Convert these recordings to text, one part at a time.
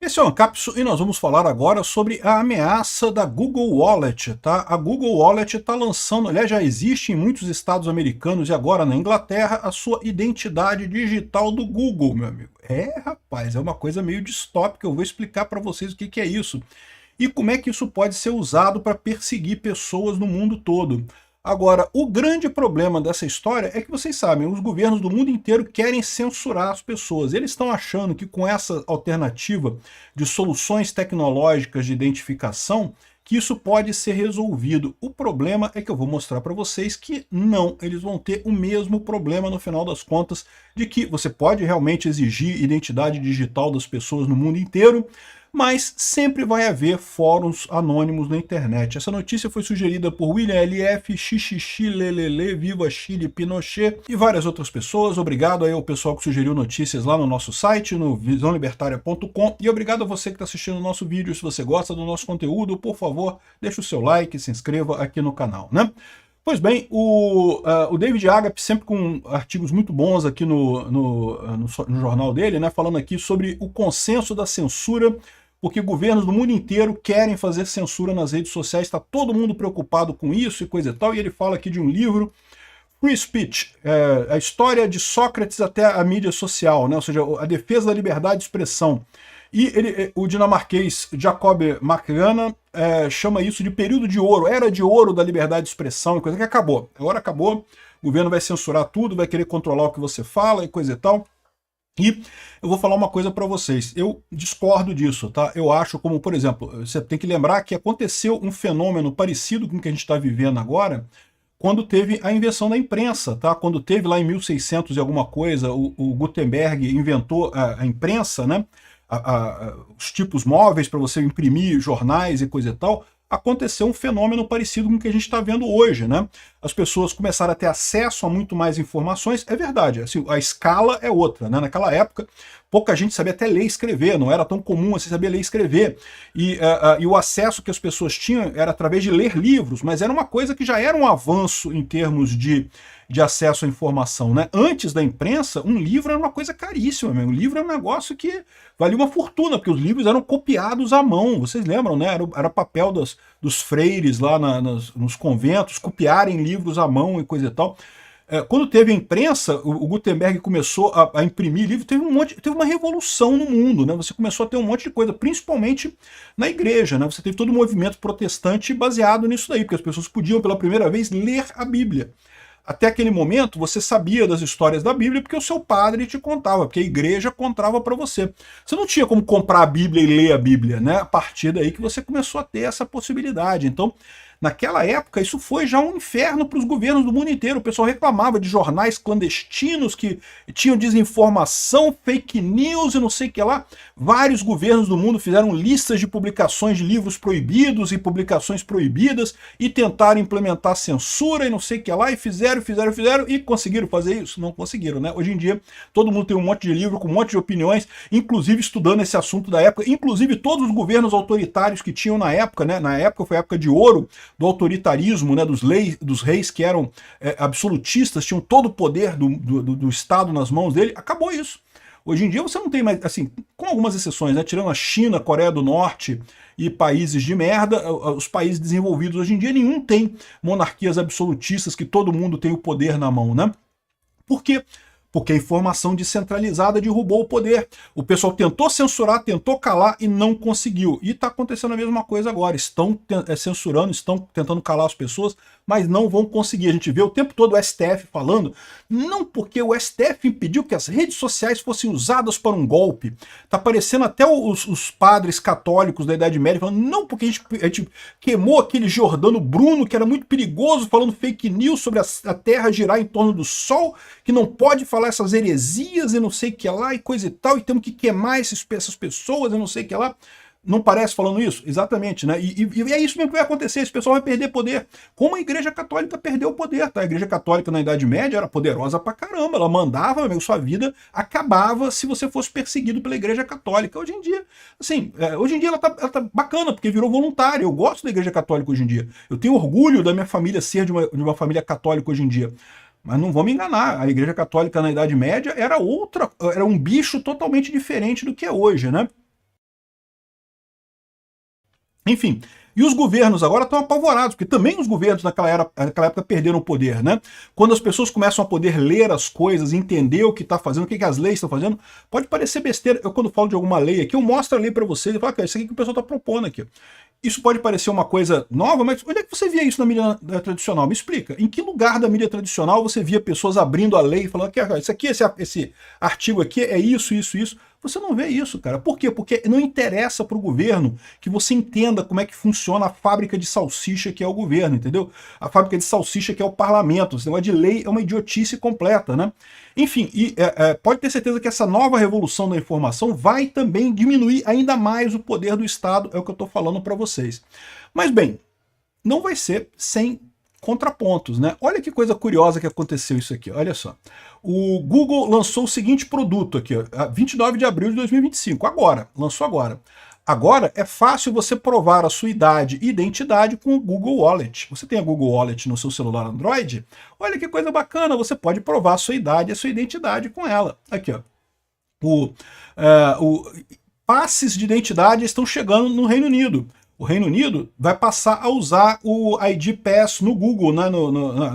Esse é o Ancapsu e nós vamos falar agora sobre a ameaça da Google Wallet, tá? A Google Wallet está lançando, aliás, já existe em muitos estados americanos e agora na Inglaterra, a sua identidade digital do Google, meu amigo. Rapaz, é uma coisa meio distópica, eu vou explicar para vocês o que é isso e como é que isso pode ser usado para perseguir pessoas no mundo todo. Agora, o grande problema dessa história é que vocês sabem, os governos do mundo inteiro querem censurar as pessoas. Eles estão achando que com essa alternativa de soluções tecnológicas de identificação, que isso pode ser resolvido. O problema é que eu vou mostrar para vocês que não, eles vão ter o mesmo problema no final das contas, de que você pode realmente exigir identidade digital das pessoas no mundo inteiro, mas sempre vai haver fóruns anônimos na internet. Essa notícia foi sugerida por William LF, Xixixi, Lelele, Viva Chile, Pinochet e várias outras pessoas. Obrigado aí ao pessoal que sugeriu notícias lá no nosso site, no visãolibertaria.com, e obrigado a você que está assistindo o nosso vídeo. Se você gosta do nosso conteúdo, por favor, deixe o seu like, se inscreva aqui no canal, né? Pois bem, o David Agape, sempre com artigos muito bons aqui no jornal dele, né, falando aqui sobre o consenso da censura, porque governos do mundo inteiro querem fazer censura nas redes sociais, está todo mundo preocupado com isso e coisa e tal, e ele fala aqui de um livro, Free Speech, a história de Sócrates até a mídia social, né, ou seja, a defesa da liberdade de expressão. E o dinamarquês Jacob Markgrana chama isso de período de ouro, era de ouro da liberdade de expressão, e coisa que acabou. Agora acabou, o governo vai censurar tudo, vai querer controlar o que você fala e coisa e tal. E eu vou falar uma coisa para vocês, eu discordo disso, tá? Eu acho como, por exemplo, você tem que lembrar que aconteceu um fenômeno parecido com o que a gente está vivendo agora, quando teve a invenção da imprensa, tá? Quando teve lá em 1600 e alguma coisa, o Gutenberg inventou a imprensa, né? Os tipos móveis para você imprimir jornais e coisa e tal, aconteceu um fenômeno parecido com o que a gente está vendo hoje, né? As pessoas começaram a ter acesso a muito mais informações, é verdade, assim, a escala é outra, né? Naquela época, pouca gente sabia até ler e escrever, não era tão comum assim saber ler e escrever, e o acesso que as pessoas tinham era através de ler livros, mas era uma coisa que já era um avanço em termos de acesso à informação, né? Antes da imprensa, um livro era uma coisa caríssima, mesmo. Um livro era um negócio que valia uma fortuna, porque os livros eram copiados à mão, vocês lembram, né? Era papel dos freires lá nos conventos, copiarem livros à mão e coisa e tal. Quando teve a imprensa, o Gutenberg começou a imprimir livros, teve uma revolução no mundo, né? Você começou a ter um monte de coisa, principalmente na igreja, né? Você teve todo um movimento protestante baseado nisso daí, porque as pessoas podiam pela primeira vez ler a Bíblia. Até aquele momento, você sabia das histórias da Bíblia porque o seu padre te contava, porque a igreja contava para você. Você não tinha como comprar a Bíblia e ler a Bíblia, né? A partir daí que você começou a ter essa possibilidade. Então, naquela época, isso foi já um inferno para os governos do mundo inteiro. O pessoal reclamava de jornais clandestinos que tinham desinformação, fake news e não sei o que lá. Vários governos do mundo fizeram listas de publicações de livros proibidos e publicações proibidas e tentaram implementar censura e não sei o que lá, e fizeram e conseguiram fazer isso? Não conseguiram, né? Hoje em dia, todo mundo tem um monte de livro com um monte de opiniões, inclusive estudando esse assunto da época, inclusive todos os governos autoritários que tinham na época, né? Na época foi a época de ouro do autoritarismo, né, dos reis que eram absolutistas, tinham todo o poder do Estado nas mãos dele, acabou isso. Hoje em dia você não tem mais, assim, com algumas exceções, né, tirando a China, Coreia do Norte e países de merda, os países desenvolvidos hoje em dia, nenhum tem monarquias absolutistas que todo mundo tem o poder na mão, né? Por quê? Porque a informação descentralizada derrubou o poder. O pessoal tentou censurar, tentou calar e não conseguiu. E está acontecendo a mesma coisa agora. Estão censurando, estão tentando calar as pessoas, mas não vão conseguir. A gente vê o tempo todo o STF falando, não porque o STF impediu que as redes sociais fossem usadas para um golpe. Está aparecendo até os padres católicos da Idade Média falando, não, porque a gente queimou aquele Giordano Bruno, que era muito perigoso, falando fake news sobre a Terra girar em torno do Sol, que não pode falar essas heresias e não sei o que lá e coisa e tal, e temos que queimar essas pessoas e não sei o que lá. Não parece falando isso? Exatamente, né? E é isso mesmo que vai acontecer, esse pessoal vai perder poder. Como a Igreja Católica perdeu o poder, tá? A Igreja Católica na Idade Média era poderosa pra caramba, ela mandava, meu, sua vida acabava se você fosse perseguido pela Igreja Católica. Hoje em dia, assim, hoje em dia ela tá bacana, porque virou voluntária. Eu gosto da Igreja Católica hoje em dia. Eu tenho orgulho da minha família ser de uma família católica hoje em dia. Mas não vou me enganar, a Igreja Católica na Idade Média era um bicho totalmente diferente do que é hoje, né? Enfim, e os governos agora estão apavorados, porque também os governos naquela época perderam o poder, né? Quando as pessoas começam a poder ler as coisas, entender o que está fazendo, o que as leis estão fazendo, pode parecer besteira. Eu, quando falo de alguma lei aqui, eu mostro a lei para vocês e falo, isso aqui que o pessoal está propondo aqui. Isso pode parecer uma coisa nova, mas onde é que você via isso na mídia tradicional? Me explica. Em que lugar da mídia tradicional você via pessoas abrindo a lei e falando que isso aqui, esse artigo aqui é isso, isso, isso? Você não vê isso, cara. Por quê? Porque não interessa para o governo que você entenda como é que funciona a fábrica de salsicha que é o governo, entendeu? A fábrica de salsicha que é o parlamento. Esse negócio de lei é uma idiotice completa, né? Enfim, pode ter certeza que essa nova revolução da informação vai também diminuir ainda mais o poder do Estado, é o que eu estou falando para vocês. Mas bem, não vai ser sem contrapontos, né? Olha que coisa curiosa que aconteceu isso aqui, olha só. O Google lançou o seguinte produto aqui, ó, 29 de abril de 2025, agora, lançou agora. Agora é fácil você provar a sua idade e identidade com o Google Wallet. Você tem a Google Wallet no seu celular Android? Olha que coisa bacana, você pode provar a sua idade e a sua identidade com ela. Aqui, ó. Passes de identidade estão chegando no Reino Unido. O Reino Unido vai passar a usar o ID Pass no Google, né,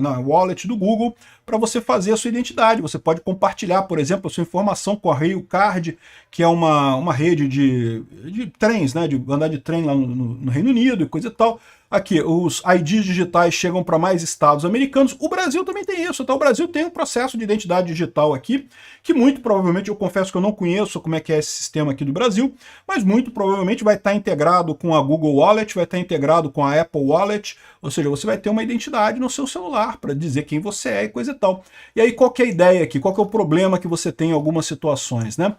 na wallet do Google, para você fazer a sua identidade. Você pode compartilhar, por exemplo, a sua informação com a Railcard, que é uma rede de trens, né, de andar de trem lá no Reino Unido e coisa e tal. Aqui, os IDs digitais chegam para mais estados americanos. O Brasil também tem isso, tá? O Brasil tem um processo de identidade digital aqui, que muito provavelmente, eu confesso que eu não conheço como é que é esse sistema aqui do Brasil, mas muito provavelmente vai estar integrado com a Google Wallet, vai estar integrado com a Apple Wallet, ou seja, você vai ter uma identidade no seu celular para dizer quem você é e coisa e tal. E aí, qual que é a ideia aqui? Qual que é o problema que você tem em algumas situações, né?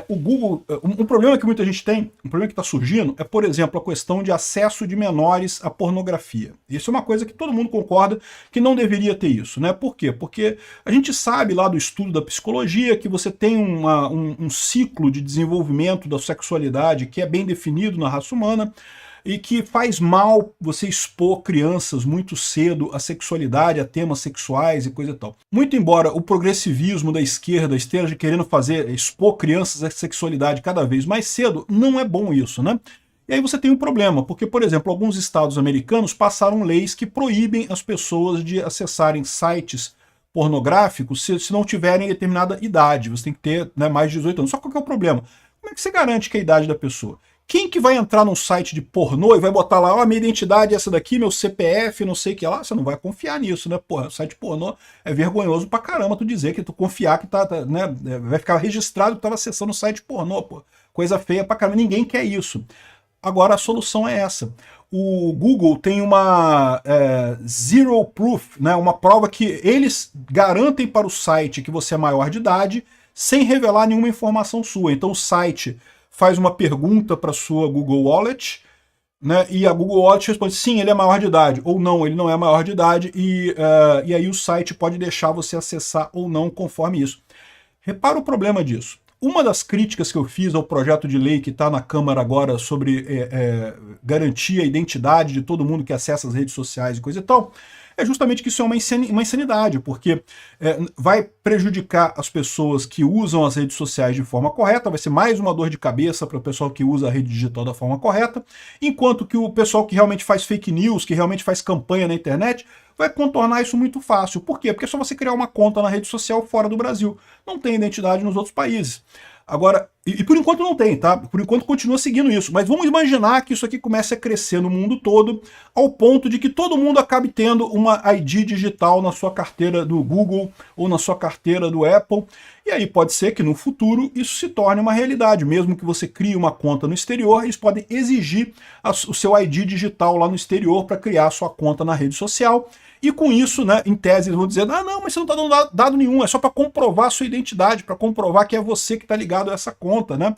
O Google, um problema que muita gente tem, um problema que está surgindo, é, por exemplo, a questão de acesso de menores à pornografia. Isso é uma coisa que todo mundo concorda que não deveria ter isso, né? Por quê? Porque a gente sabe lá do estudo da psicologia que você tem um ciclo de desenvolvimento da sexualidade que é bem definido na raça humana, e que faz mal você expor crianças muito cedo à sexualidade, a temas sexuais e coisa e tal. Muito embora o progressivismo da esquerda esteja querendo expor crianças à sexualidade cada vez mais cedo, não é bom isso, né? E aí você tem um problema, porque, por exemplo, alguns estados americanos passaram leis que proíbem as pessoas de acessarem sites pornográficos se não tiverem determinada idade. Você tem que ter, né, mais de 18 anos. Só que qual que é o problema? Como é que você garante que é a idade da pessoa? Quem que vai entrar num site de pornô e vai botar lá, ó, minha identidade é essa daqui, meu CPF, não sei o que lá? Você não vai confiar nisso, né? Porra, site pornô é vergonhoso pra caramba tu dizer que tu confiar que né, vai ficar registrado que tava acessando o site pornô, pô. Coisa feia pra caramba, ninguém quer isso. Agora a solução é essa. O Google tem uma zero proof, né, uma prova que eles garantem para o site que você é maior de idade, sem revelar nenhuma informação sua. Então o site faz uma pergunta para a sua Google Wallet, né, e a Google Wallet responde sim, ele é maior de idade, ou não, ele não é maior de idade, e aí o site pode deixar você acessar ou não conforme isso. Repara o problema disso. Uma das críticas que eu fiz ao projeto de lei que está na Câmara agora sobre garantir a identidade de todo mundo que acessa as redes sociais e coisa e tal, é justamente que isso é uma insanidade, porque vai prejudicar as pessoas que usam as redes sociais de forma correta, vai ser mais uma dor de cabeça para o pessoal que usa a rede digital da forma correta, enquanto que o pessoal que realmente faz fake news, que realmente faz campanha na internet, vai contornar isso muito fácil. Por quê? Porque é só você criar uma conta na rede social fora do Brasil. Não tem identidade nos outros países. Agora, e por enquanto não tem, tá? Por enquanto continua seguindo isso. Mas vamos imaginar que isso aqui comece a crescer no mundo todo, ao ponto de que todo mundo acabe tendo uma ID digital na sua carteira do Google ou na sua carteira do Apple. E aí pode ser que no futuro isso se torne uma realidade. Mesmo que você crie uma conta no exterior, eles podem exigir o seu ID digital lá no exterior para criar a sua conta na rede social. E com isso, né, em tese, eles vão dizer, ah, não, mas você não está dando dado nenhum, é só para comprovar a sua identidade, para comprovar que é você que está ligado a essa conta, né?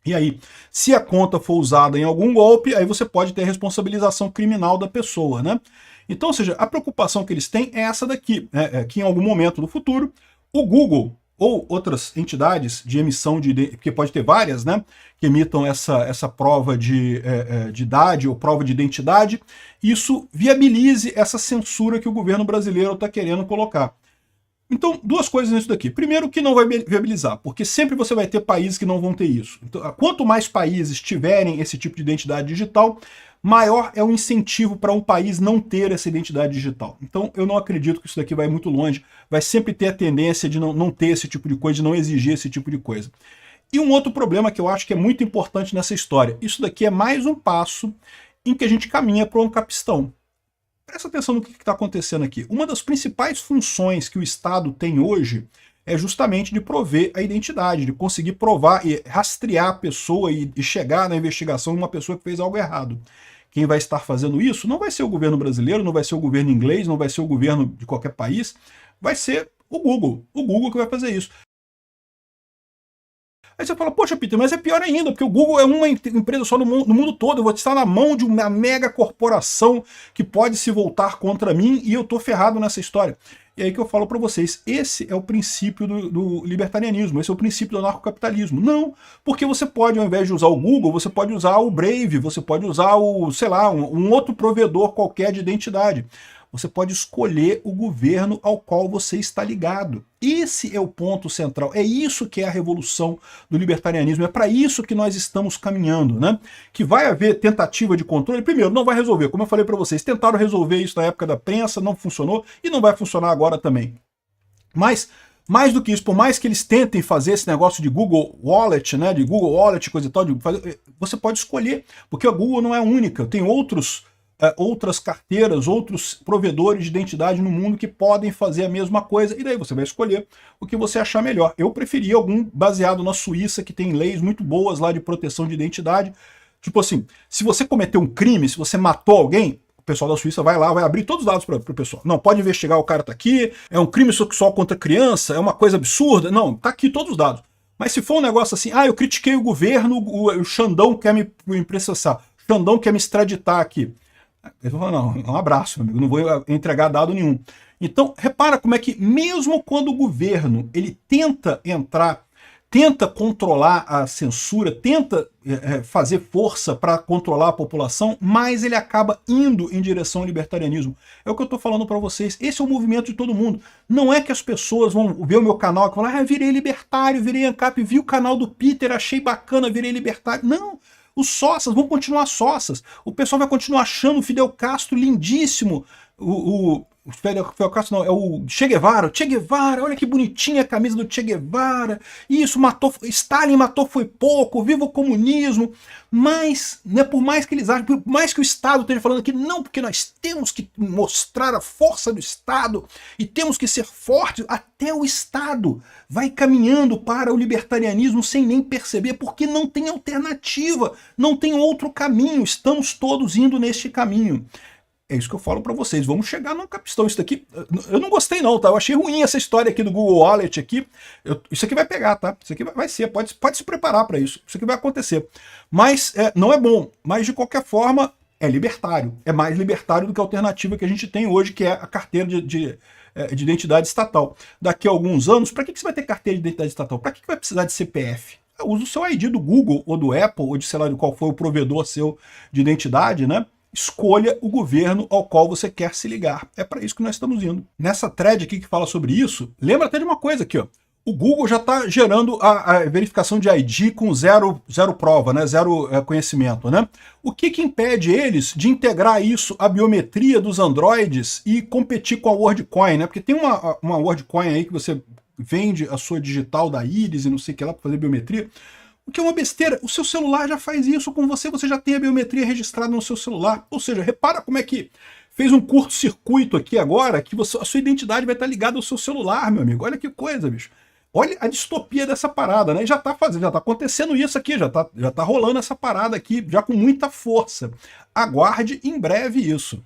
E aí, se a conta for usada em algum golpe, aí você pode ter a responsabilização criminal da pessoa, né? Então, ou seja, a preocupação que eles têm é essa daqui, né, que em algum momento do futuro, o Google ou outras entidades de emissão porque pode ter várias, né, que emitam essa prova de idade ou prova de identidade, isso viabilize essa censura que o governo brasileiro está querendo colocar. Então, duas coisas nisso daqui. Primeiro, que não vai viabilizar, porque sempre você vai ter países que não vão ter isso. Então, quanto mais países tiverem esse tipo de identidade digital, maior é o incentivo para um país não ter essa identidade digital. Então, eu não acredito que isso daqui vai muito longe. Vai sempre ter a tendência de não ter esse tipo de coisa, de não exigir esse tipo de coisa. E um outro problema que eu acho que é muito importante nessa história. Isso daqui é mais um passo em que a gente caminha para um capistão. Presta atenção no que está acontecendo aqui. Uma das principais funções que o Estado tem hoje é justamente de prover a identidade, de conseguir provar e rastrear a pessoa e chegar na investigação de uma pessoa que fez algo errado. Quem vai estar fazendo isso não vai ser o governo brasileiro, não vai ser o governo inglês, não vai ser o governo de qualquer país, vai ser o Google que vai fazer isso. Aí você fala, poxa, Peter, mas é pior ainda, porque o Google é uma empresa só no mundo todo, eu vou estar na mão de uma mega corporação que pode se voltar contra mim e eu tô ferrado nessa história. E aí que eu falo para vocês, esse é o princípio do libertarianismo, esse é o princípio do anarcocapitalismo. Não, porque você pode, ao invés de usar o Google, você pode usar o Brave, você pode usar o, sei lá, um outro provedor qualquer de identidade. Você pode escolher o governo ao qual você está ligado. Esse é o ponto central. É isso que é a revolução do libertarianismo. É para isso que nós estamos caminhando, né? Que vai haver tentativa de controle. Primeiro, não vai resolver. Como eu falei para vocês, tentaram resolver isso na época da prensa, não funcionou e não vai funcionar agora também. Mas mais do que isso, por mais que eles tentem fazer esse negócio de Google Wallet, né, de Google Wallet, coisa e tal, você pode escolher, porque a Google não é única, tem outras carteiras, outros provedores de identidade no mundo que podem fazer a mesma coisa, e daí você vai escolher o que você achar melhor. Eu preferia algum baseado na Suíça, que tem leis muito boas lá de proteção de identidade. Tipo assim, se você cometeu um crime, se você matou alguém, o pessoal da Suíça vai lá, vai abrir todos os dados para o pessoal. Não, pode investigar, o cara tá aqui, é um crime sexual contra criança, é uma coisa absurda. Não, tá aqui todos os dados. Mas se for um negócio assim, eu critiquei o governo, o Xandão quer me processar, o Xandão quer me extraditar aqui. Ele falou, não, um abraço, meu amigo, não vou entregar dado nenhum. Então, repara como é que mesmo quando o governo ele tenta entrar, tenta controlar a censura, tenta fazer força para controlar a população, mas ele acaba indo em direção ao libertarianismo. É o que eu estou falando para vocês. Esse é o movimento de todo mundo. Não é que as pessoas vão ver o meu canal e falar, virei libertário, virei ANCAP, vi o canal do Peter, achei bacana, virei libertário. Não! Os sócias vão continuar sócias. O pessoal vai continuar achando o Fidel Castro lindíssimo. O Fidel Castro não, é o Che Guevara. Che Guevara, olha que bonitinha a camisa do Che Guevara. Isso, Stalin matou foi pouco, viva o comunismo. Mas, né, por mais que eles achem, por mais que o Estado esteja falando aqui, não, porque nós temos que mostrar a força do Estado e temos que ser fortes, até o Estado vai caminhando para o libertarianismo sem nem perceber, porque não tem alternativa, não tem outro caminho, estamos todos indo neste caminho. É isso que eu falo para vocês, vamos chegar no capistão. Isso daqui, eu não gostei não, tá? Eu achei ruim essa história aqui do Google Wallet aqui. Isso aqui vai pegar, tá? Isso aqui vai ser, pode se preparar para isso. Isso aqui vai acontecer. Mas não é bom, mas de qualquer forma é libertário. É mais libertário do que a alternativa que a gente tem hoje, que é a carteira de identidade estatal. Daqui a alguns anos, para que você vai ter carteira de identidade estatal? Para que vai precisar de CPF? Usa o seu ID do Google ou do Apple, ou de sei lá de qual foi o provedor seu de identidade, né? Escolha o governo ao qual você quer se ligar. É para isso que nós estamos indo. Nessa thread aqui que fala sobre isso, lembra até de uma coisa aqui, ó. O Google já está gerando a verificação de ID com zero prova, né? Zero conhecimento, né? O que impede eles de integrar isso à biometria dos Androids e competir com a WorldCoin, né? Porque tem uma WorldCoin aí que você vende a sua digital da íris e não sei o que lá para fazer biometria. O que é uma besteira, o seu celular já faz isso com você, você já tem a biometria registrada no seu celular. Ou seja, repara como é que fez um curto-circuito aqui agora, que a sua identidade vai estar ligada ao seu celular, meu amigo. Olha que coisa, bicho. Olha a distopia dessa parada, né? E já tá acontecendo isso aqui, já tá rolando essa parada aqui, já com muita força. Aguarde em breve isso.